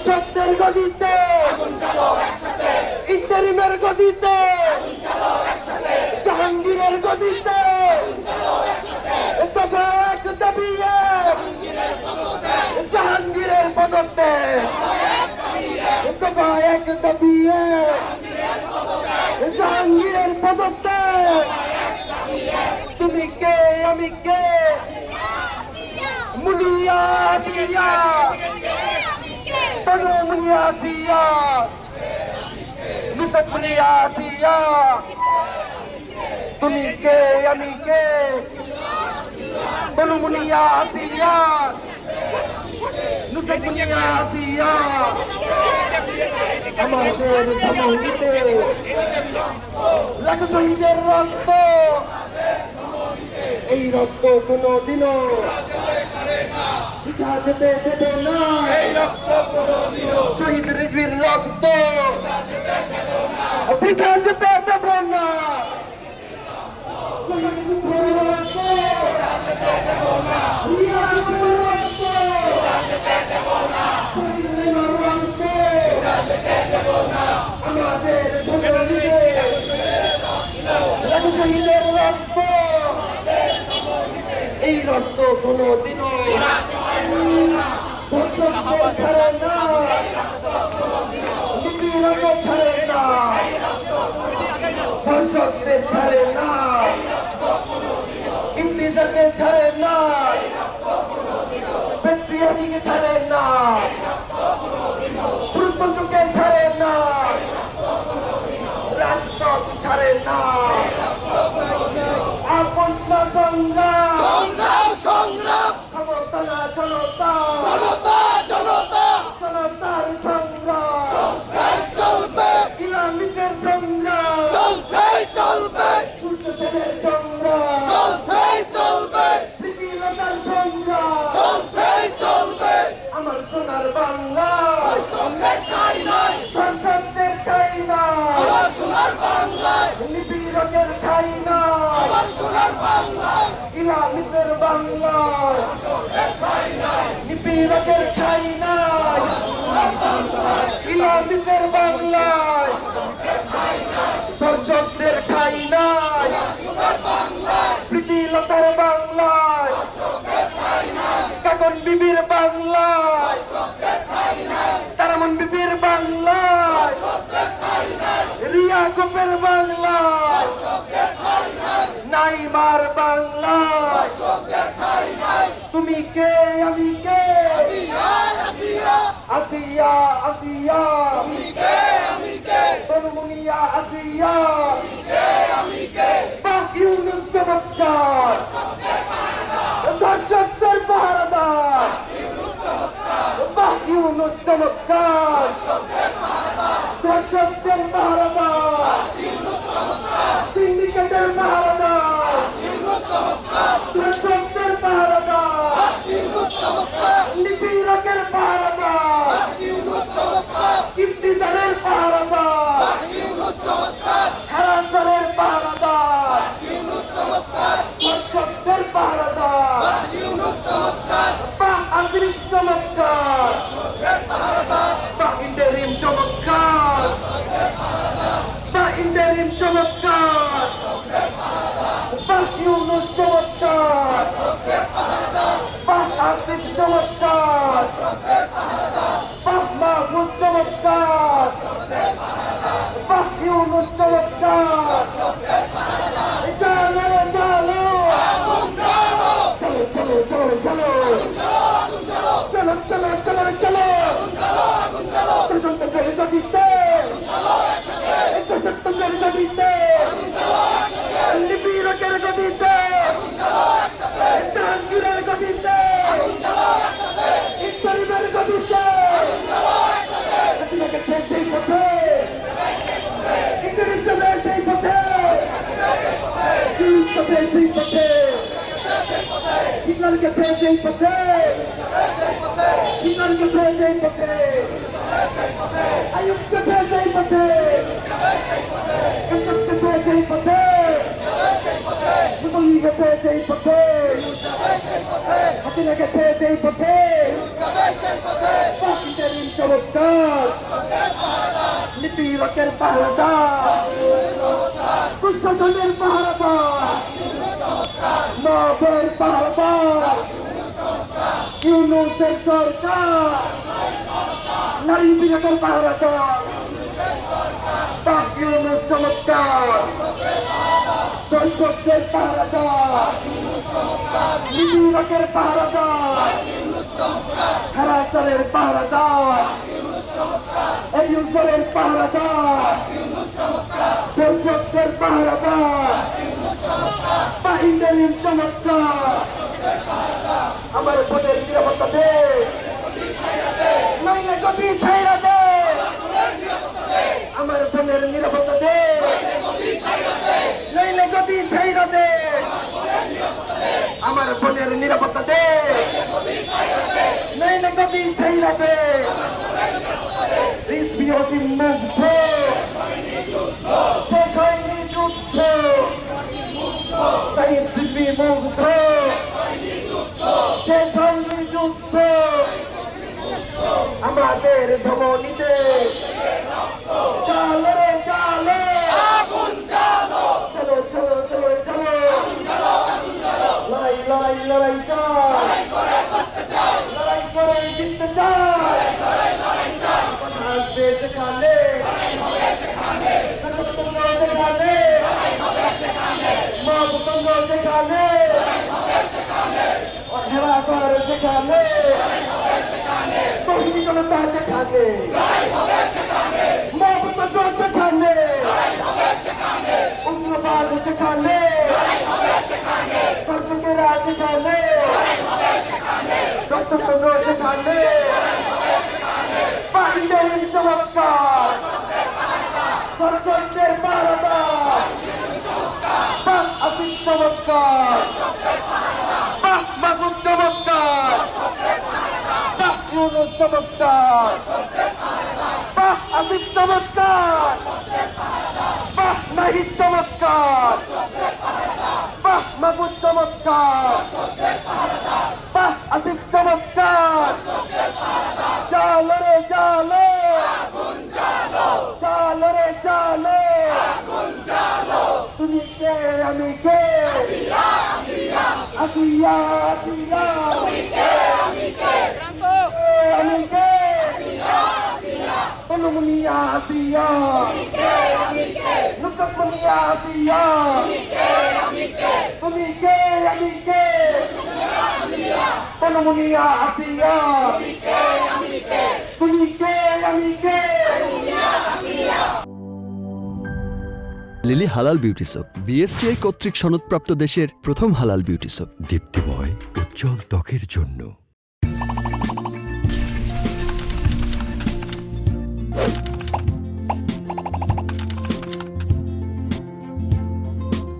সংসদের গদিতে ইন্টারিমের গদিতে জাহাঙ্গীরের গদিতে দফা এক দাবি এক জাহাঙ্গীরের পদত্যাগ দফা এক দাবি এক জাহাঙ্গীরের পদত্যাগ তুমি কে আমি কে মুনিয়া দিয়া তনু মুনিয়া দিয়া নুসরত মুনিয়া দিয়া তুমি কে আমি কে তনু মুনিয়া দিয়া নুসরত মুনিয়া দিয়া আমাদের ধমনীতে লাখ শহীদের রক্ত এই রক্ত কোনদিনও বৃথা যেতে দেব না শহীদ রিজভির রক্ত বৃথা যেতে দেব না শহীদ রিজভির রক্ত আমাদের শহীদের রক্ত এই রক্ত কোনদিনও ছাড়ে না লিপিরকে ছাড়ে না ধর্ষকদের ছাড়ে না ইমতিজারকে ছাড়ে না ব্যক্তিকে ছাড়ে না পুরুষকে ছাড়ে না রাষ্ট্র ছাড়ে না আপন সংগ্রাম ক্ষমতা জনতার সংগ্রাম চলবে ইসলামিকের সংগ্রাম চলবে সূর্য সেনের সংগ্রাম চলবে স্মৃতিলতার সংগ্রাম চলবে আমার সোনার বাংলা সংসদের ঠাই নাই আমার সোনার বাংলায় নিপীড়কের ঠাই নাই আমার সোনার বাংলায় ইসলামিকের বাংলায় নিপীড়কের ঠাই নাই ইসলামিকের বাংলায় দর্শকদের ঠাই নাই প্রীতিলতার বাংলায় কাকন বিবির বাংলায় তারামন বিবির বাংলায় রিয়া গোপের বাংলায় নাইমার বাংলায় তুমি কে আমি কে আসিয়া আসিয়া তনুমুনিয়া আসিয়া ইউনুস চমৎকার দর্শকদের পাহারাদার ইউনুস চমৎকার দর্শকদের পাহারাদার সিন্ডিকেটের পাহারাদার দর্শকদের পাহারাদার নিপীড়কের পাহারাদার ইফতিজারের পাহারাদার হারাসারের পাহারাদার দর্শকদের পাহারাদার আন্তরিক চমৎকার ইন্টারিম চমৎকার ইন্টারিম চমৎকার ইউনুস চমৎকার আর্থিক চমৎকার মাহমুদ চমৎকার ইউনুস চমৎকার চলো চলো চলো চলো চলো চলো চলো চলো চলো দিতে দিতে লিপিরকের গদিতে জাহাঙ্গীরের গদিতে ইন্টারিমের গদিতে সেই পথে ইন্টারিম চলে সেই পথে সেই পথে ইসলামকে সেই পথে ইসলামকে সেই পথে আয়ুবকে সেই পথে সেই পথে মুসলিমকে সেই পথে হাসিনাকে সেই পথে পাখিদের চমৎকার নিপীড়কের পাহারাদার কুশাসনের পাহারাদার নবের পাহারাদার ইউনূসের সরকার নারী বিরোধের পাহারাদার পাক ইউনূস চমৎকার দর্শকদের পাহারাদার নিপীড়কের পাহারাদার হারাসারের পাহারাদার এলিউসের পাহারাদার দর্শকদের পাহারাদার বাহিনীর চমৎকার আমার ভোটের নিরাপত্তা দে নইলে গতি ছাইরা দে আমার ভোটের নিরাপত্তা দে নইলে গতি ছাইরা দে আমার ভোটের নিরাপত্তা দে নইলে গতি ছাইরা দে বিরোধী মুগ্ধ শেষ হয়নি যুদ্ধ তাই পৃথিবী মুগ্ধ শেষ হয়নি যুদ্ধ আমাদের ধমনীতে চালো রে চালো চলো চলো চলো চলো লড়াই লড়াই লড়াই চাই লড়াই করে জিততে চাই কথা আসবে সেখানে সর্বতন্ত্র সেখানে মহাভূতন্ত্র সেখানে অধেরা ঘর সেখানে তহিনী জনতা সেখানে মহাভূতন্ত্র সেখানে উগ্রবাদ সেখানে দর্শকেরা সেখানে দর্শকতন্ত্র সেখানে বাহিনীর চমৎকার সরকারদের পাহারাদার বাহ আসিফ চমৎকার বাহ মাসুদ চমৎকার বাহ ইউনূস চমৎকার বাহ আসিফ চমৎকার বাহ নাহিদ চমৎকার বাহ মাসুদ চমৎকার বাহ আসিফ চমৎকার চালো রে চালো চালো রে চালো তুমি কে আমি কে আসিয়া আসিয়া আমি কে তনুমনিয়া আসিয়া নুকমনিয়া আসিয়া তুমি কে আমি কে তনুমনিয়া আসিয়া তুমি কে আমি কে লিলি হালাল বিউটি সোপ বিএসটিআই কর্তৃক সনদপ্রাপ্ত দেশের প্রথম হালাল বিউটি সোপ দীপ্তিময় উজ্জ্বল ত্বকের জন্য।